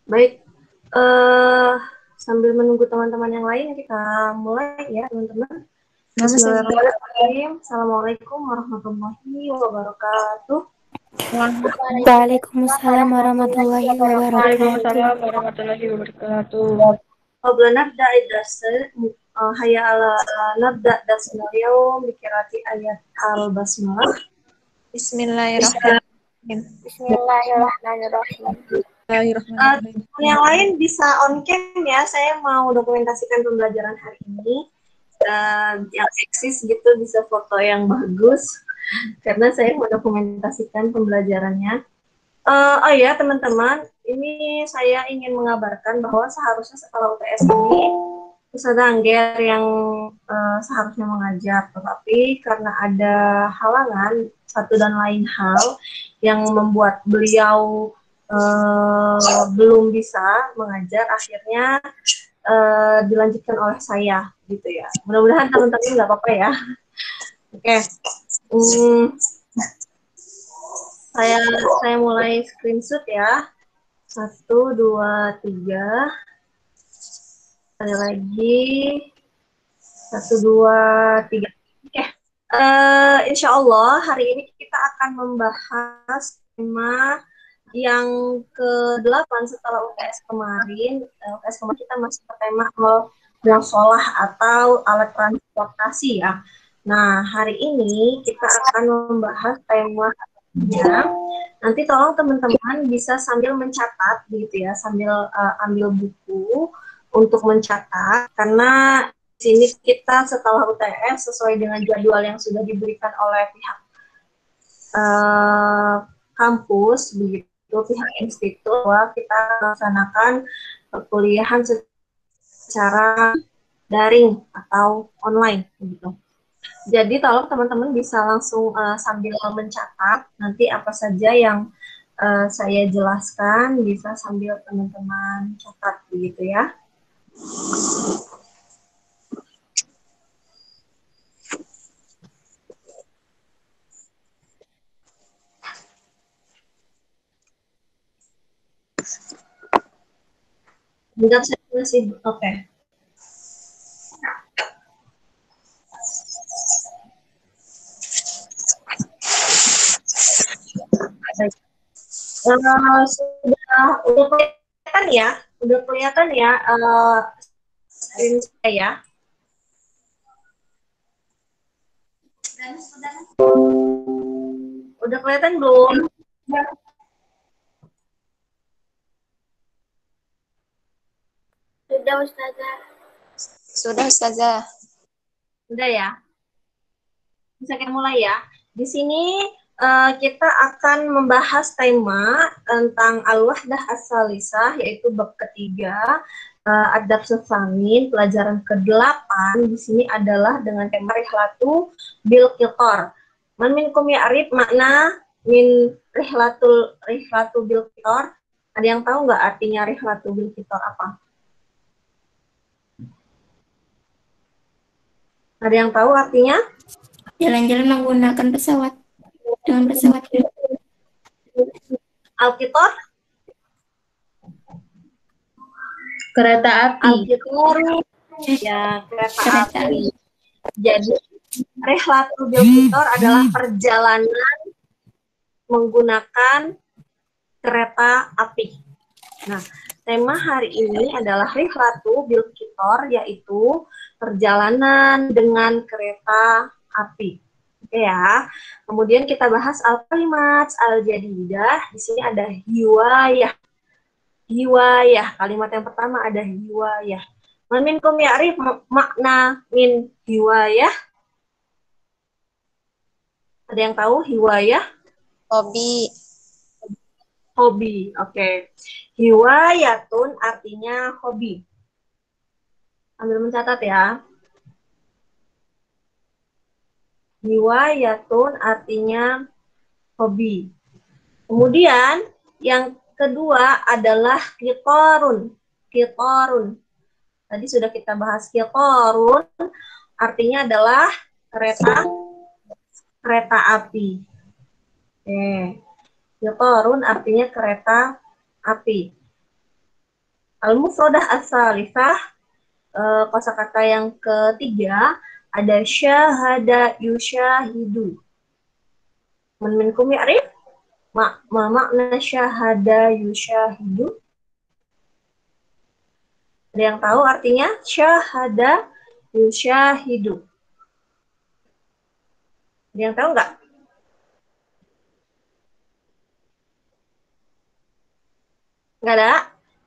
Baik, eh sambil menunggu teman-teman yang lain, kita mulai ya teman-teman. Bismillahirrahmanirrahim. Assalamualaikum warahmatullahi wabarakatuh. Waalaikumsalam warahmatullahi wabarakatuh. Waalaikumsalam warahmatullahi wabarakatuh. Qabla nabda ad-darsa, hayya ala nabda darsul yawm bi qiraati ayat al-basmalah. Bismillahirrahmanirrahim. Bismillahirrahmanirrahim. Yang lain bisa on cam ya. Saya mau dokumentasikan pembelajaran hari ini. Yang eksis gitu bisa foto yang bagus karena saya mau dokumentasikan pembelajarannya. Oh ya teman-teman, ini saya ingin mengabarkan bahwa seharusnya setelah UTS ini Ustazah Angger yang seharusnya mengajar, tetapi karena ada halangan satu dan lain hal yang membuat beliau belum bisa mengajar, akhirnya dilanjutkan oleh saya gitu ya. Mudah-mudahan teman-teman nggak apa-apa ya. Oke. Saya mulai screenshot ya. 1, 2, 3. Ada lagi. 1, 2, 3. Oke. Insya Allah hari ini kita akan membahas tema yang ke-8 setelah UTS kemarin. UTS kemarin kita masih ke tema musolah atau alat transportasi ya. Nah, hari ini kita akan membahas tema ya. Nanti tolong teman-teman bisa sambil mencatat gitu ya, sambil ambil buku untuk mencatat karena di sini kita setelah UTS sesuai dengan jadwal yang sudah diberikan oleh pihak kampus begitu, pihak institut, bahwa kita melaksanakan perkuliahan secara daring atau online begitu. Jadi tolong teman-teman bisa langsung sambil mencatat nanti apa saja yang saya jelaskan, bisa sambil teman-teman catat begitu ya. Bentar, saya masih oke. Udah kelihatan ya, screen saya ya. Udah kelihatan belum? Sudah Ustazah. Sudah Ustazah. Udah ya. Bisa kita mulai ya. Di sini kita akan membahas tema tentang al-wahdah as-salisah, yaitu bab ketiga, adab sufamin, pelajaran ke-8. Di sini adalah dengan tema rihlatu bil qitar. Man minkum ya'rif makna min rihlatu bil qitar? Ada yang tahu nggak artinya rihlatu bil qitar apa? Ada yang tahu artinya? Jalan-jalan menggunakan pesawat. Dengan pesawat. Al-qitar? Kereta api. Al-qitar ya kereta api. Jadi rihlatu bil qitar adalah perjalanan menggunakan kereta api. Nah, tema hari ini adalah rihlatu bil qitar, yaitu perjalanan dengan kereta api. Oke ya. Kemudian kita bahas al-kalimat al-jadidah. Di sini ada hiwayah. Hiwayah. Kalimat yang pertama ada hiwayah. Man minkum ya'rif makna min hiwayah? Ada yang tahu hiwayah? Hobi. Hobi. Oke. Hiwayatun artinya hobi. Ambil mencatat ya. Hiwayatun artinya hobi. Kemudian yang kedua adalah qitarun. Qitarun. Tadi sudah kita bahas qitarun, artinya adalah kereta api. Oke. Qitarun artinya kereta api. Al-mufradah as-salifah, kosakata yang ketiga ada syahada yusyahidu. Man minkum ya'rif ma makna syahada yusyahidu? Ada yang tahu artinya syahada yusyahidu? Ada yang tahu nggak? Nggak ada?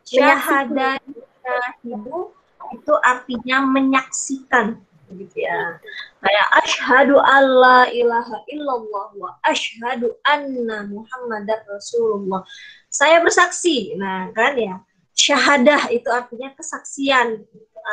Syahada yusyahidu itu artinya menyaksikan, gitu ya. Kayak asyhadu alla ilaha illallah wa asyhadu anna muhammadar rasulullah. Saya bersaksi. Nah, kan ya. Syahadah itu artinya kesaksian,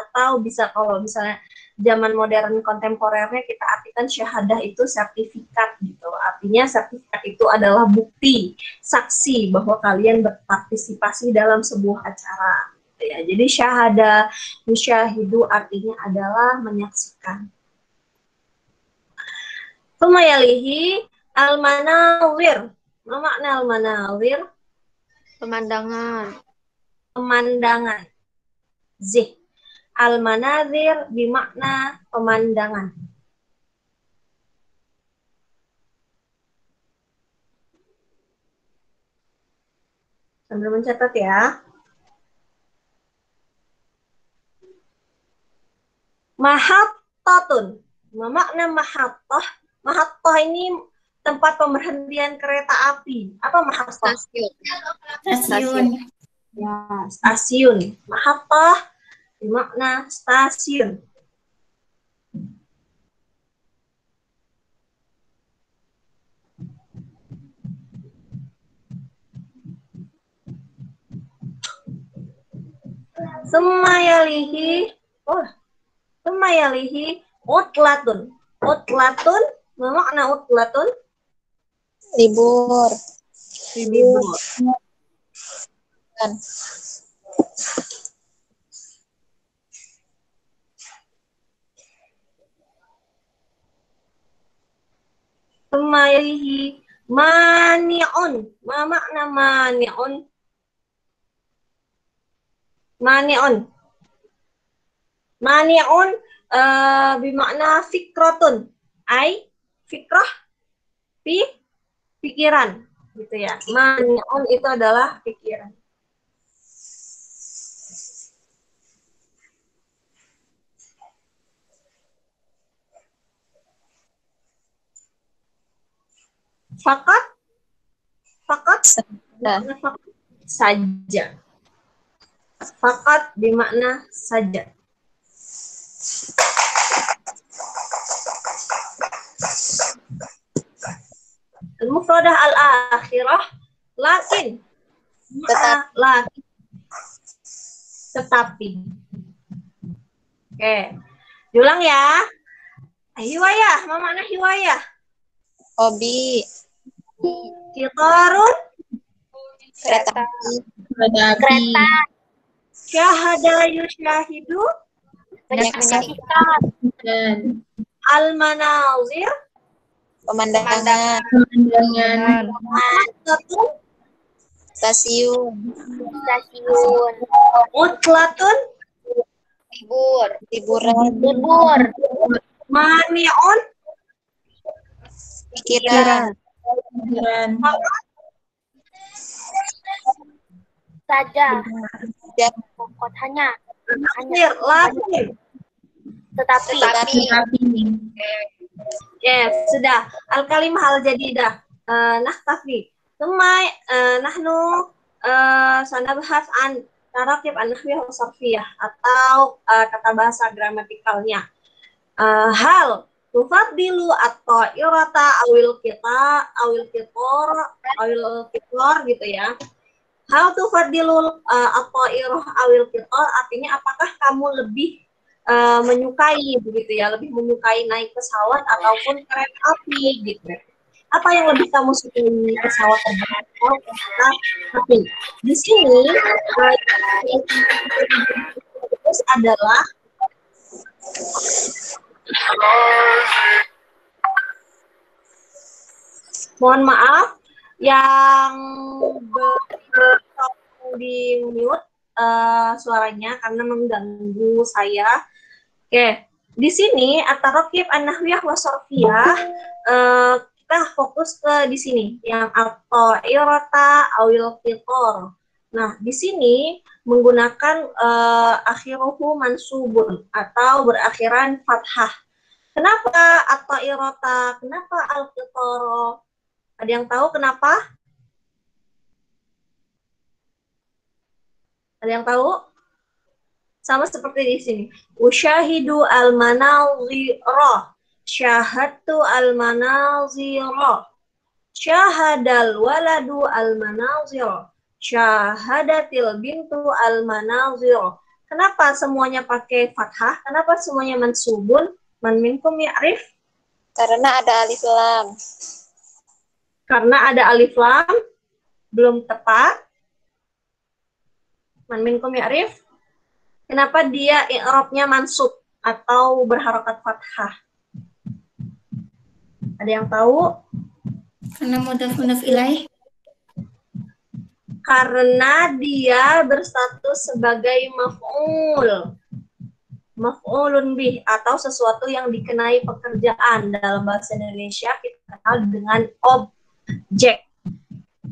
atau bisa kalau misalnya zaman modern kontemporernya kita artikan syahadah itu sertifikat gitu. Artinya sertifikat itu adalah bukti, saksi bahwa kalian berpartisipasi dalam sebuah acara. Ya, jadi syahada musyahidu artinya adalah menyaksikan. Sumayalihi al-manawir. Apa makna al-manawir? Pemandangan. Pemandangan. Zih. Al-manazir bermakna pemandangan. Sambil mencatat ya. Mahattatun. Makna mahattah. Mahattah ini tempat pemberhentian kereta api. Apa mahattah? Stasiun. Ya, stasiun. Mahattah bermakna stasiun. Semayalihi. Semayalihi utlatun. Utlatun, makna utlatun? Libur. Libur. Kan. Semayalihi mani'un. Ma makna mani'un? Mani'un. Mani'un bermakna fikrotun. Ai fikrah pikiran gitu ya. Mani'un itu adalah pikiran. Fakat saja. Fakat bermakna saja. Al-mufradah al-akhirah lakin. Lakin. Tetapi. Oke. Diulang ya. Hiwayah, apa makna hiwayah? Hobi. Kitarun. Kereta. Kereta. Syahada yusyahidu. Menyaksikan. Al-manazir. Pemandangan. Stasiun. Utlatun. Liburan. Mani'un. Pikiran. Saja. Dan Hanya. Lakin. Tetapi. Ya, sudah. Al-kalimah al-jadidah. Nahtafi. Thumma nahnu sanabahas an tarakib an-nahwiyah wa sarfiyah, atau tata bahasa gramatikalnya. Hal tufaddilu at-ta'irata awil kitor gitu ya. Hal tufaddilu at-ta'irah awil kitor artinya apakah kamu lebih menyukai begitu ya, lebih menyukai naik pesawat ataupun kereta api gitu. Apa yang lebih kamu sukai, pesawat terbang atau kereta api? Di sini terus adalah mohon maaf yang di mute, suaranya karena mengganggu saya. Oke, di sini at-taraqib an-nahwiyah wa sarfiyah kita fokus ke di sini yang at-ta'irata awil qitar. Nah, di sini menggunakan akhiruhu mansubun atau berakhiran fathah. Kenapa at-ta'irata? Kenapa al-qitar? Ada yang tahu kenapa? Ada yang tahu? Sama seperti di sini. Usyahidu al-manazira. Syahadtu al-manazira. Syahadal waladu al-manazira. Syahadatil bintu al-manazira. Kenapa semuanya pakai fathah? Kenapa semuanya mansubun? Man minkum ya'rif? Karena ada alif lam. Karena ada alif lam, belum tepat. Man minkum ya'rif? Kenapa dia i'rabnya mansub atau berharokat fathah? Ada yang tahu? Karena mudhaf ilaih. Karena dia berstatus sebagai maf'ul. Maf'ulun bih atau sesuatu yang dikenai pekerjaan. Dalam bahasa Indonesia kita kenal dengan objek.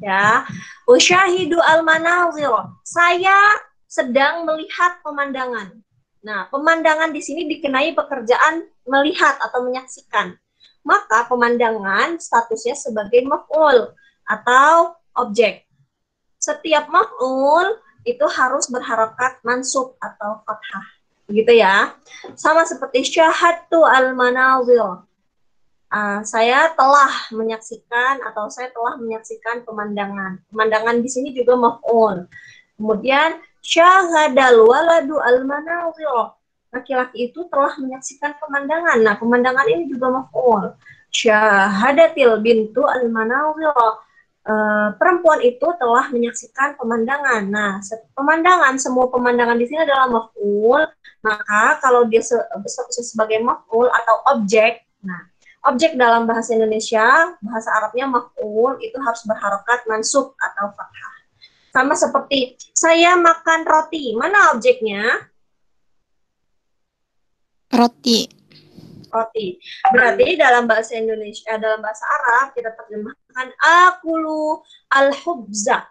Ya. Usyahidu al-manazir. Saya sedang melihat pemandangan. Nah, pemandangan di sini dikenai pekerjaan melihat atau menyaksikan. Maka pemandangan statusnya sebagai maf'ul atau objek. Setiap maf'ul itu harus berharokat mansub atau fathah. Begitu ya. Sama seperti syahadtu al-manazir. Saya telah menyaksikan atau saya telah menyaksikan pemandangan. Pemandangan di sini juga maf'ul. Kemudian syahadal waladu al-manazir. Laki-laki itu telah menyaksikan pemandangan. Nah, pemandangan ini juga maf'ul. Syahadatil bintu al-manazir. Perempuan itu telah menyaksikan pemandangan. Nah, pemandangan, semua pemandangan di sini adalah maf'ul. Maka kalau dia sebagai maf'ul atau objek, nah, objek dalam bahasa Indonesia, bahasa Arabnya maf'ul itu harus berharokat mansub atau fathah. Sama seperti saya makan roti. Mana objeknya? Roti. Roti. Berarti dalam bahasa Indonesia, dalam bahasa Arab kita terjemahkan akulu al-hubza.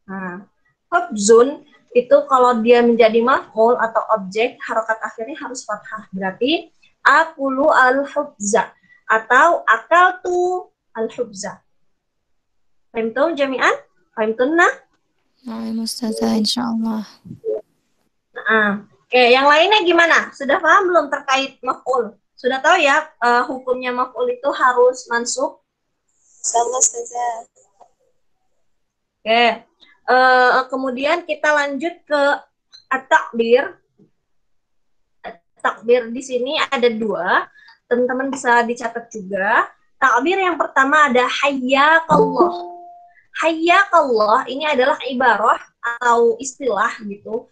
Nah, hubzun itu kalau dia menjadi maf'ul atau objek, harokat akhirnya harus fathah. Berarti akulu al-hubza atau akaltu al-hubza. Fahimtum jami'an? Fahimtunna? Waalaikumsalam Ustazah, insyaallah. Nah, oke, yang lainnya gimana? Sudah paham belum terkait maf'ul? Sudah tahu ya hukumnya maf'ul itu harus mansub? Sama Ustazah. Oke. Kemudian kita lanjut ke at-takbir. Takbir di sini ada dua. Teman-teman bisa dicatat juga. Takbir yang pertama ada hayyakallah. Hayyakallah ini adalah ibarah atau istilah gitu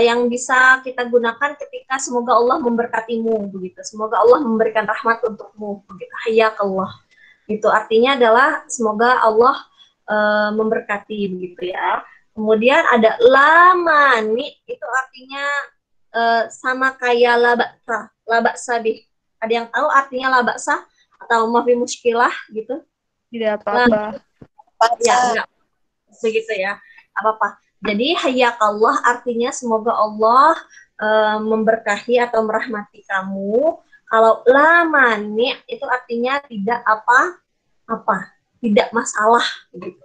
yang bisa kita gunakan ketika semoga Allah memberkatimu begitu. Semoga Allah memberikan rahmat untukmu begitu. Hayyakallah. Itu artinya adalah semoga Allah memberkati begitu ya. Kemudian ada lamani itu artinya sama kayak labaksa bih. Ada yang tahu artinya labaksa atau mafi muskilah gitu? Tidak apa-apa. Ya, enggak. Begitu ya. Apa-apa. Jadi hayyakallah artinya semoga Allah memberkahi atau merahmati kamu. Kalau lamani itu artinya tidak apa-apa, tidak masalah gitu.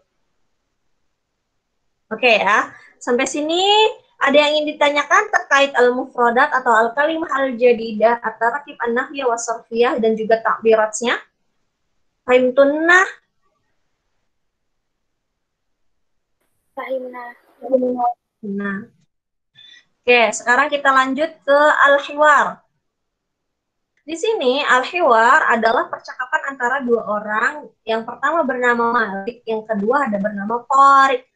Oke ya. Sampai sini ada yang ingin ditanyakan terkait al-mufradat atau al-kalimah al-jadidah antara tarkib an-nahwiyah wa sarfiyah dan juga takbiratnya? Fahimtunna? Fahimna. Nah. Oke, sekarang kita lanjut ke al-hiwar. Di sini al-hiwar adalah percakapan antara dua orang. Yang pertama bernama Malik, yang kedua ada bernama Tariq.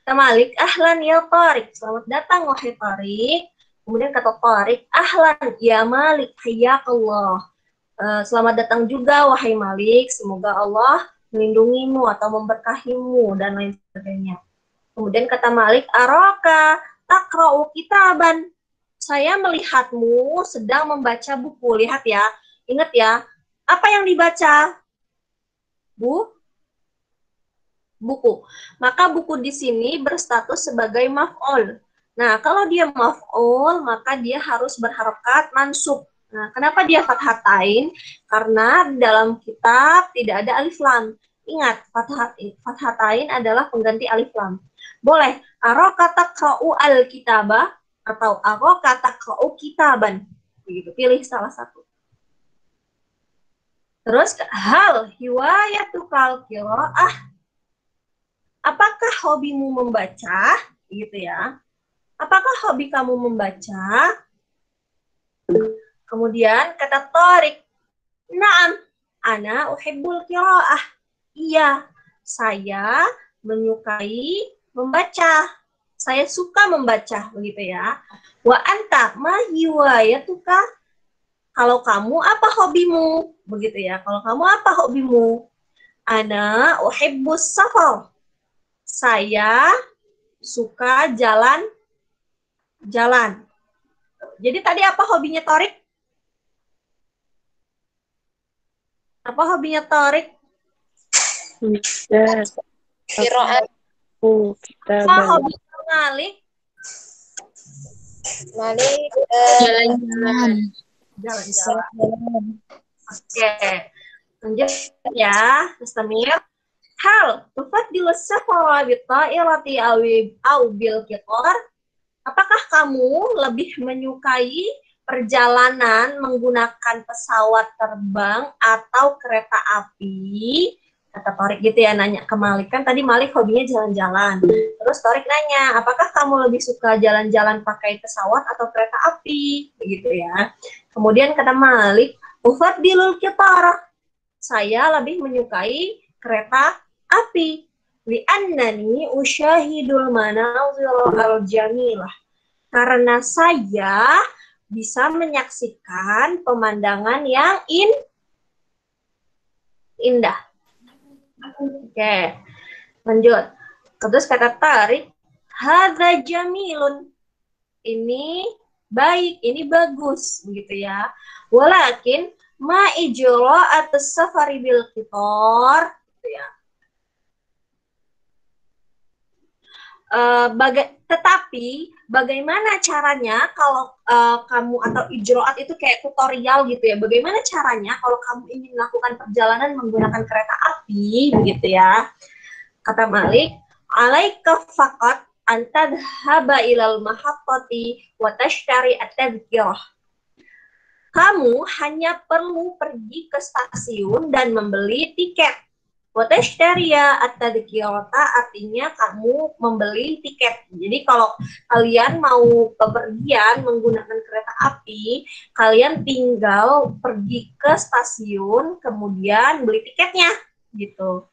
Kata Malik, ahlan ya Tariq. Selamat datang wahai Tariq. Kemudian kata Tariq, ahlan ya Malik, hayyakallah. Selamat datang juga wahai Malik. Semoga Allah melindungimu atau memberkahimu dan lain sebagainya. Kemudian kata Malik, araka taqra'u kitaban. Saya melihatmu sedang membaca buku. Lihat ya. Ingat ya. Apa yang dibaca? Buku. Maka buku di sini berstatus sebagai maf'ul. Nah, kalau dia maf'ul, maka dia harus berharokat mansub. Nah, kenapa dia fathatain? Karena dalam kitab tidak ada alif lam. Ingat, fathatain adalah pengganti alif lam. Boleh, arokata ka'u al-kitabah atau arokata ka'u kitaban. Begitu, pilih salah satu. Terus, hal hiwayatukal qiraah. Apakah hobimu membaca? Gitu ya. Apakah hobi kamu membaca? Kemudian kata Tariq, na'am, ana uhibbul qiraah. Iya, saya menyukai membaca. Saya suka membaca, begitu ya. Wa anta ma hiwayatuka? Kalau kamu apa hobimu? Begitu ya. Kalau kamu apa hobimu? Ana uhibbus safar. Saya suka jalan-jalan. Jadi tadi apa hobinya Torik? Apa hobinya Torik? Qiraat. Apa hobinya Malik? Malik. Jalan-jalan. Jalan-jalan. Oke. Lanjut ya, Mustamir. Hal tufaddilu safara bitta'irati aw bil qitar? Apakah kamu lebih menyukai perjalanan menggunakan pesawat terbang atau kereta api? Kata Torik gitu ya, nanya ke Malik. Kan tadi Malik hobinya jalan-jalan. Terus Torik nanya, apakah kamu lebih suka jalan-jalan pakai pesawat atau kereta api? Begitu ya. Kemudian kata Malik, ufaddilul qitar. Saya lebih menyukai kereta api. Li'annani usyahidul manazil al-jamilah. Karena saya bisa menyaksikan pemandangan yang indah. Oke, lanjut. Terus kata Tarik, hadza jamilun. Ini baik, ini bagus, begitu ya. Walakin ma ijra atas safari bil qitar, gitu ya. Tetapi bagaimana caranya kalau kamu atau ijroat itu kayak tutorial gitu ya. Bagaimana caranya kalau kamu ingin melakukan perjalanan menggunakan kereta api begitu ya. Kata Malik, alaika faqat antadhaba ilal mahaqqati wa tashtari at-tadhkirah. Kamu hanya perlu pergi ke stasiun dan membeli tiket. Watashtaria at-tadhkirata artinya kamu membeli tiket. Jadi kalau kalian mau bepergian menggunakan kereta api, kalian tinggal pergi ke stasiun kemudian beli tiketnya gitu.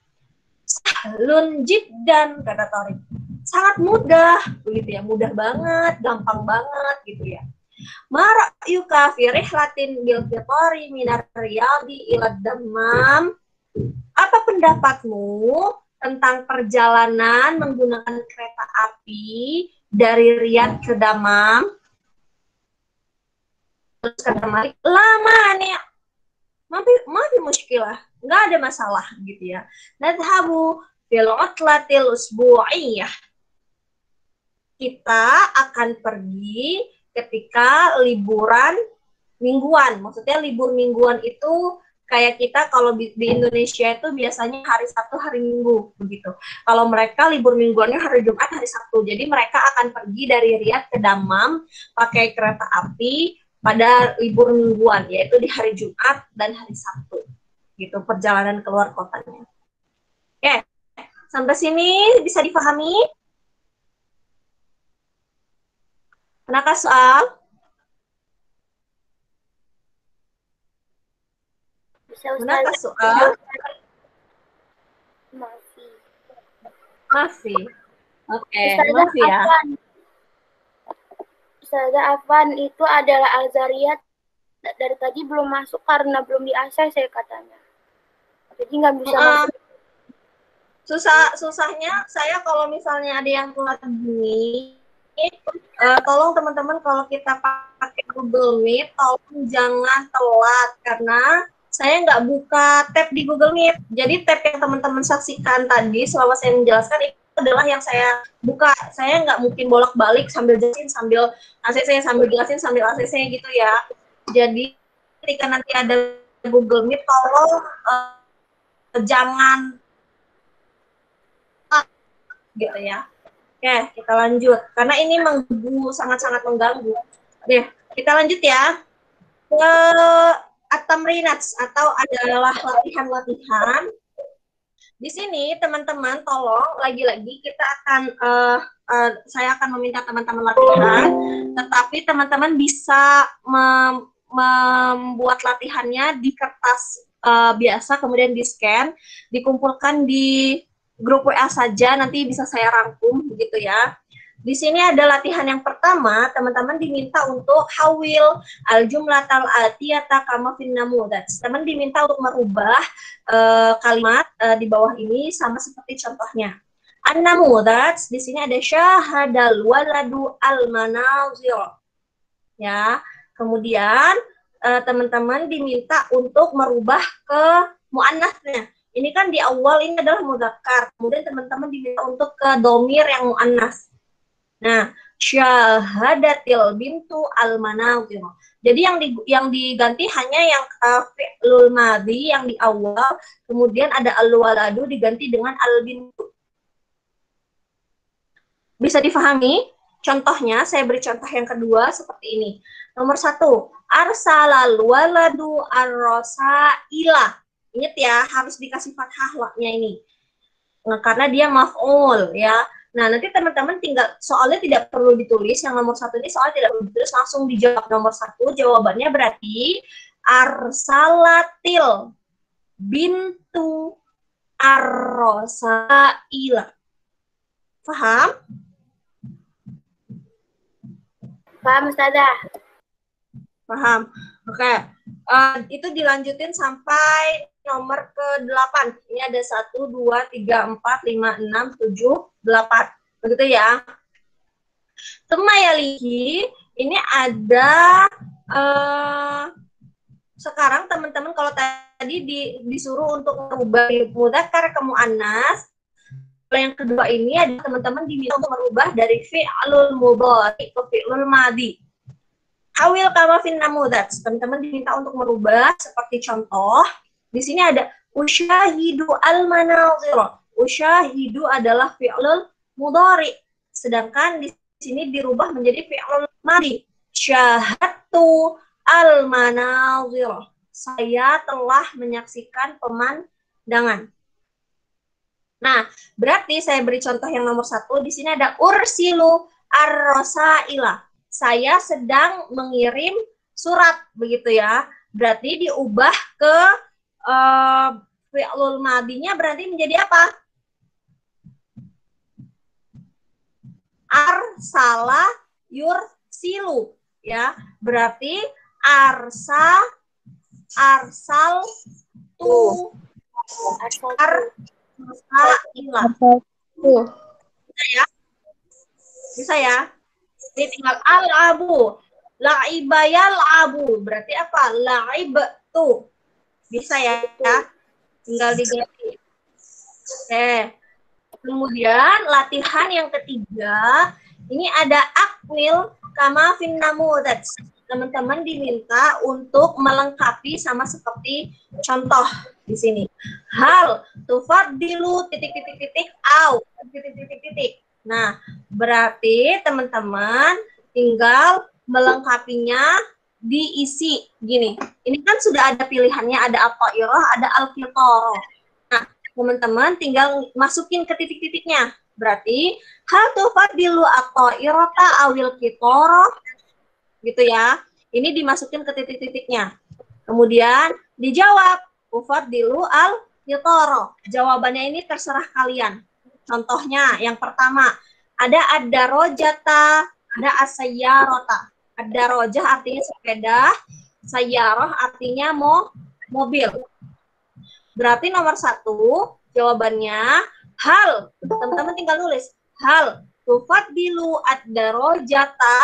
Sahlun jiddan kata Torik. Sangat mudah begitu ya, mudah banget, gampang banget gitu ya. Ma ra'yuka fi rihlatin bil qitari minar riyadi ila dammam? Apa pendapatmu tentang perjalanan menggunakan kereta api dari Riyadh ke Dammam? Terus kata Malik, lama nih, mafi muskilah, nggak ada masalah gitu ya. Nadhabu fil utlatil usbu'iyah. Kita akan pergi ketika liburan mingguan. Maksudnya libur mingguan itu kayak kita kalau di Indonesia itu biasanya hari Sabtu, hari Minggu begitu. Kalau mereka libur mingguannya hari Jumat, hari Sabtu. Jadi mereka akan pergi dari Riyadh ke Dammam pakai kereta api pada libur mingguan, yaitu di hari Jumat dan hari Sabtu. Gitu perjalanan keluar kotanya. Oke, sampai sini bisa dipahami? Manakah soal? Manakah soal? Masih. Oke, masih ya. Ustazah Afwan itu adalah Al-Zariyat. Dari tadi belum masuk karena belum di ACC katanya. Jadi nggak bisa masuk. Susahnya saya kalau misalnya ada yang telat gini, tolong teman-teman kalau kita pakai Google Meet, tolong jangan telat karena saya nggak buka tab di Google Meet. Jadi tab yang teman-teman saksikan tadi selama saya menjelaskan itu adalah yang saya buka. Saya nggak mungkin bolak-balik sambil jelasin, sambil ACC, sambil jelasin, sambil ACC gitu ya. Jadi ketika nanti ada Google Meet, tolong jangan gitu ya. Oke, kita lanjut. Karena ini mengganggu, sangat-sangat mengganggu. Oke, kita lanjut ya. Ke at-tamrinats atau adalah latihan-latihan. Di sini teman-teman tolong lagi-lagi kita akan saya akan meminta teman-teman latihan, tetapi teman-teman bisa membuat latihannya di kertas biasa, kemudian di-scan, dikumpulkan di grup WA saja, nanti bisa saya rangkum begitu ya. Di sini ada latihan yang pertama, teman-teman diminta untuk hawil al-jumlatal atiyata kama fin namudats. Teman diminta untuk merubah kalimat di bawah ini sama seperti contohnya. An-namudats di sini ada syahadal waladu al-manazir. Ya. Kemudian teman-teman diminta untuk merubah ke muannasnya. Ini kan di awal ini adalah mudzakkar. Kemudian teman-teman diminta untuk ke domir yang muannas. Nah, syahadatil bintu al-manazir. Jadi yang diganti hanya yang fi'lul madhi yang di awal, kemudian ada al-waladu diganti dengan al-bintu. Bisa difahami? Contohnya, saya beri contoh yang kedua seperti ini. Nomor 1, arsalal waladu ar-rasaila. Ingat ya, harus dikasih fathah laknya ini. Nah, karena dia maf'ul ya. Nah, nanti teman-teman tinggal, soalnya tidak perlu ditulis, yang nomor 1 ini soalnya tidak perlu ditulis, langsung dijawab nomor 1, jawabannya berarti arsalatil bintu ar-rasaila. Paham? Paham, Ustazah. Paham. Oke. Itu dilanjutin sampai nomor ke-8. Ini ada 1, 2, 3, 4, 5, 6, 7, 8. Begitu ya. Semayalihi, ini ada sekarang teman-teman kalau tadi disuruh untuk merubah mudzakkar ke muannas, yang kedua ini ada teman-teman diminta untuk merubah dari fi'lul mudhari ke fi'lul madhi. Hawil kama fin namudats. Teman-teman diminta untuk merubah seperti contoh. Di sini ada usyahidu al-manazir. Usyahidu adalah fi'lul mudhari. Sedangkan di sini dirubah menjadi fi'lul madhi. Syahadtu al-manazir. Saya telah menyaksikan pemandangan. Nah, berarti saya beri contoh yang nomor 1. Di sini ada ursilu ar-rasaila. Saya sedang mengirim surat, begitu ya. Berarti diubah ke fi'lul madhinya berarti menjadi apa? Arsala yursilu, ya. Berarti arsal tu arsaila. Bisa ya? Bisa ya? Ini tinggal al-abu. La'ibayal abu. Berarti apa? La'ib tu. Bisa ya? Tinggal diganti. Oke. Kemudian latihan yang ketiga, ini ada akmil kama fin namudats. Teman-teman diminta untuk melengkapi sama seperti contoh di sini. Hal tufaddilu titik-titik-titik au titik-titik-titik. Nah, berarti teman-teman tinggal melengkapinya diisi gini. Ini kan sudah ada pilihannya, ada at-ta'irah, ada al-qitara. Nah, teman-teman tinggal masukin ke titik-titiknya. Berarti hal tufaddilu at-ta'irata awil qitara gitu ya. Ini dimasukin ke titik-titiknya. Kemudian dijawab ufaddilu al-qitara. Jawabannya ini terserah kalian. Contohnya yang pertama ada ad-darajata, ada as-sayyarata. Ad-darajah artinya sepeda, sayyarah artinya mobil. Berarti nomor 1 jawabannya hal. Teman-teman tinggal nulis hal tufaddilu ad-darajata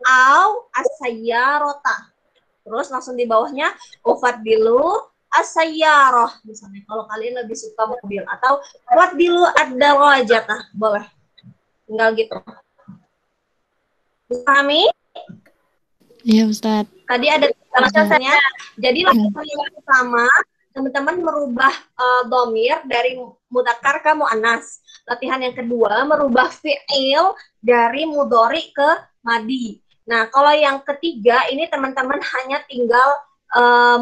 au as-sayyarata. Terus langsung di bawahnya ufaddilu as-sayyarah. Misalnya kalau kalian lebih suka mobil, atau ufaddilu ad-darajata. Boleh. Tinggal gitu. Pahami? Iya, Ustaz. Tadi ada alasannya. Jadi langkah yang pertama, teman-teman merubah dhamir dari mudzakkar ke muannas. Latihan yang kedua, merubah fi'il dari mudhari ke madi. Nah, kalau yang ketiga, ini teman-teman hanya tinggal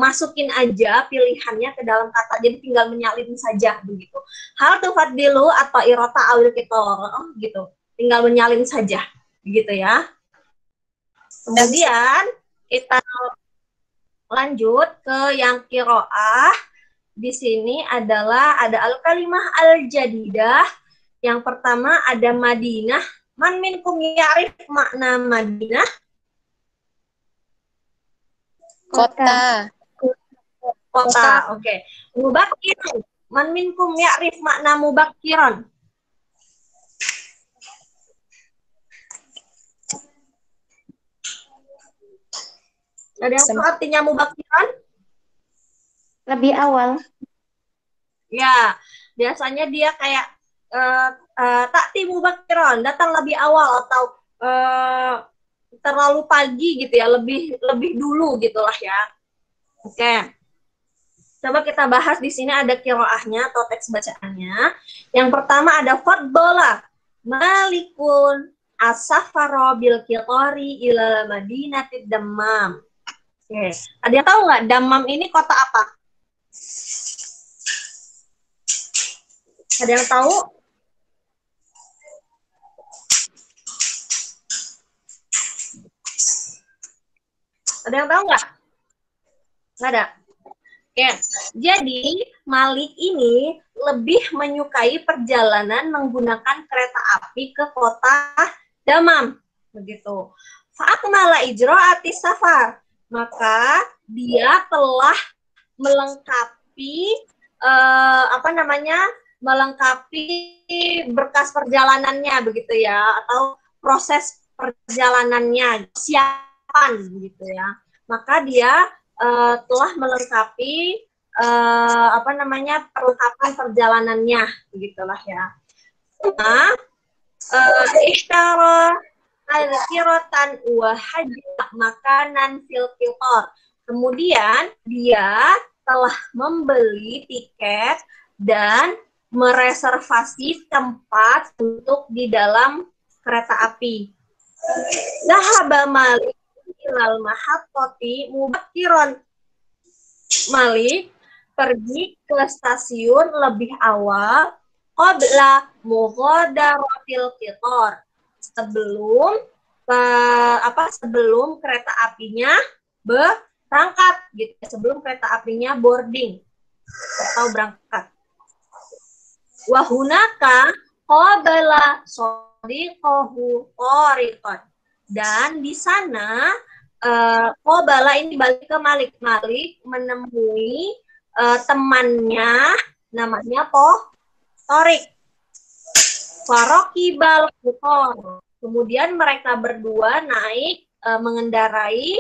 masukin aja pilihannya ke dalam kata. Jadi tinggal menyalin saja begitu. Hal tufaddilu atau irota awil kitor gitu. Tinggal menyalin saja. Begitu ya. Kemudian kita lanjut ke yang qiraah. Di sini adalah ada al-kalimah al-jadidah. Yang pertama ada Madinah. Man minkum ya'rif makna Madinah? Kota. Kota, oke. Mubakkiran. Man minkum ya'rif makna mubakkiran? Ada yang tahu artinya mubakkiran? Lebih awal. Ya, biasanya dia kayak takti mubakkiran, datang lebih awal, atau terlalu pagi gitu ya, lebih dulu gitulah ya. Oke. Coba kita bahas di sini ada qiraahnya atau teks bacaannya. Yang pertama ada faddola malikun asafara bil qitari ila madinatid dammam. Oke. Ada yang tahu nggak Dammam ini kota apa? Ada yang tahu? Ada yang tahu nggak? Nggak ada. Oke. Jadi Malik ini lebih menyukai perjalanan menggunakan kereta api ke kota Dammam. Begitu. Fa'akmala ijra'ati safar. Maka dia telah melengkapi melengkapi berkas perjalanannya begitu ya, atau proses perjalanannya, siapan gitu ya. Maka dia telah melengkapi perlengkapan perjalanannya begitulah ya. Nah, ishtara al-qiratan wa hajja makanan fil qitar. Kemudian dia telah membeli tiket dan mereservasi tempat untuk di dalam kereta api. Zahaba Malik ilal mahattati mubakkiran. Malik pergi ke stasiun lebih awal qabla mughadaratil qitar. Sebelum kereta apinya berangkat gitu, sebelum kereta apinya boarding atau berangkat. Wahunaka qabala sadiqahu tariqan. Dan di sana qabala ini balik ke Malik. Malik menemui temannya namanya Tariq. Farokibal Qutor. Kemudian mereka berdua naik mengendarai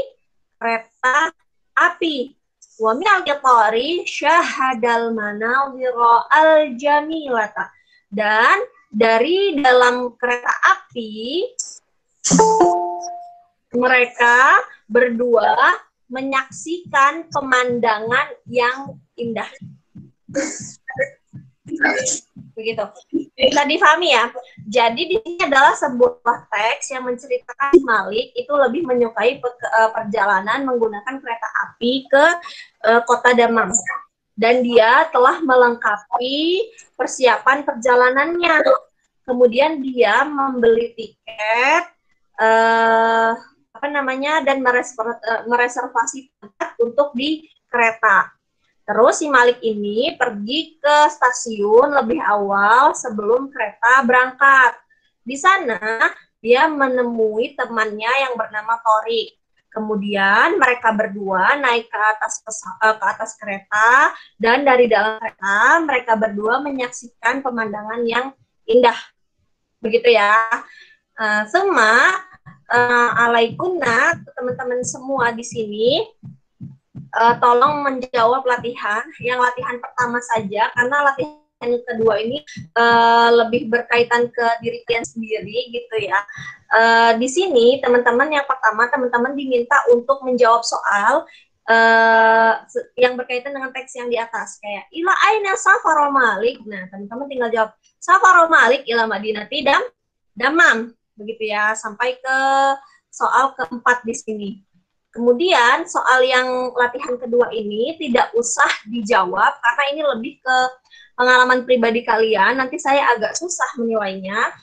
kereta api. Wa minal qitari syahadal manawira al-jamilata. Dan dari dalam kereta api mereka berdua menyaksikan pemandangan yang indah. Begitu. Bisa difahami ya. Jadi di sini adalah sebuah teks yang menceritakan Malik itu lebih menyukai perjalanan menggunakan kereta api ke kota Dammam. Dan dia telah melengkapi persiapan perjalanannya. Kemudian dia membeli tiket dan mereservasi tempat untuk di kereta. Terus si Malik ini pergi ke stasiun lebih awal sebelum kereta berangkat. Di sana dia menemui temannya yang bernama Tariq. Kemudian mereka berdua naik ke atas kereta, dan dari dalam kereta mereka berdua menyaksikan pemandangan yang indah. begitu ya. Alaikunna, teman-teman semua di sini, tolong menjawab latihan. Yang latihan pertama saja, karena latihan yang kedua ini lebih berkaitan ke diri kalian sendiri gitu ya. Di sini teman-teman yang pertama, teman-teman diminta untuk menjawab soal yang berkaitan dengan teks yang di atas, kayak ila aina safaro Malik. Nah, teman-teman tinggal jawab safaro Malik ila Madinati damam, begitu ya, sampai ke soal keempat di sini. Kemudian soal yang latihan kedua ini tidak usah dijawab karena ini lebih ke pengalaman pribadi kalian. Nanti saya agak susah menilainya.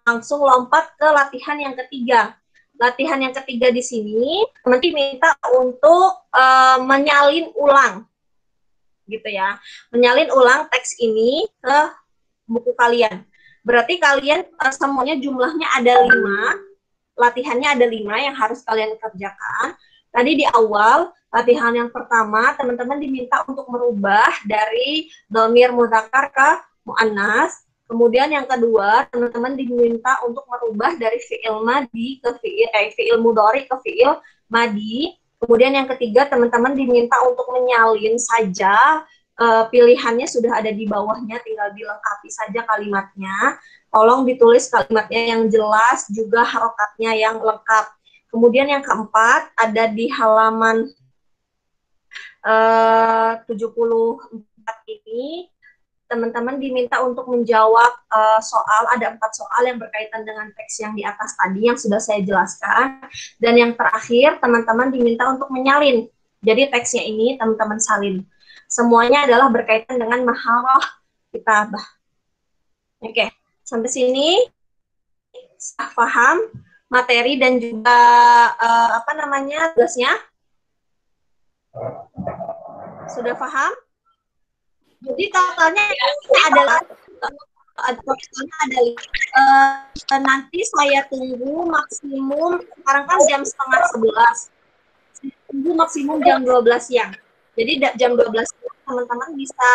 Langsung lompat ke latihan yang ketiga. Latihan yang ketiga di sini nanti minta untuk menyalin ulang, gitu ya. Menyalin ulang teks ini ke buku kalian. Berarti kalian semuanya jumlahnya ada 5. Latihannya ada 5 yang harus kalian kerjakan. Tadi di awal, latihan yang pertama, teman-teman diminta untuk merubah dari dhamir mudzakkar ke muannas. Kemudian yang kedua, teman-teman diminta untuk merubah dari fi'il madi ke fi'il mudhari ke fi'il madi. Kemudian yang ketiga, teman-teman diminta untuk menyalin saja, pilihannya sudah ada di bawahnya, tinggal dilengkapi saja kalimatnya. Tolong ditulis kalimatnya yang jelas, juga harokatnya yang lengkap. Kemudian yang keempat, ada di halaman 74 ini, teman-teman diminta untuk menjawab soal, ada 4 soal yang berkaitan dengan teks yang di atas tadi, yang sudah saya jelaskan. Dan yang terakhir, teman-teman diminta untuk menyalin. Jadi teksnya ini teman-teman salin. Semuanya adalah berkaitan dengan maharah kitabah. Oke. Sampai sini paham materi dan juga tugasnya? Sudah paham? Jadi totalnya adalah nanti saya tunggu maksimum, sekarang kan jam 10:30. Tunggu maksimum jam 12 siang. Jadi jam 12 siang teman-teman bisa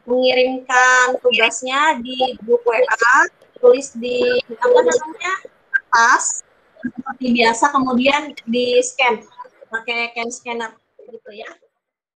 mengirimkan tugasnya di grup WA, tulis di kertas seperti biasa, kemudian di scan pakai scanner gitu ya.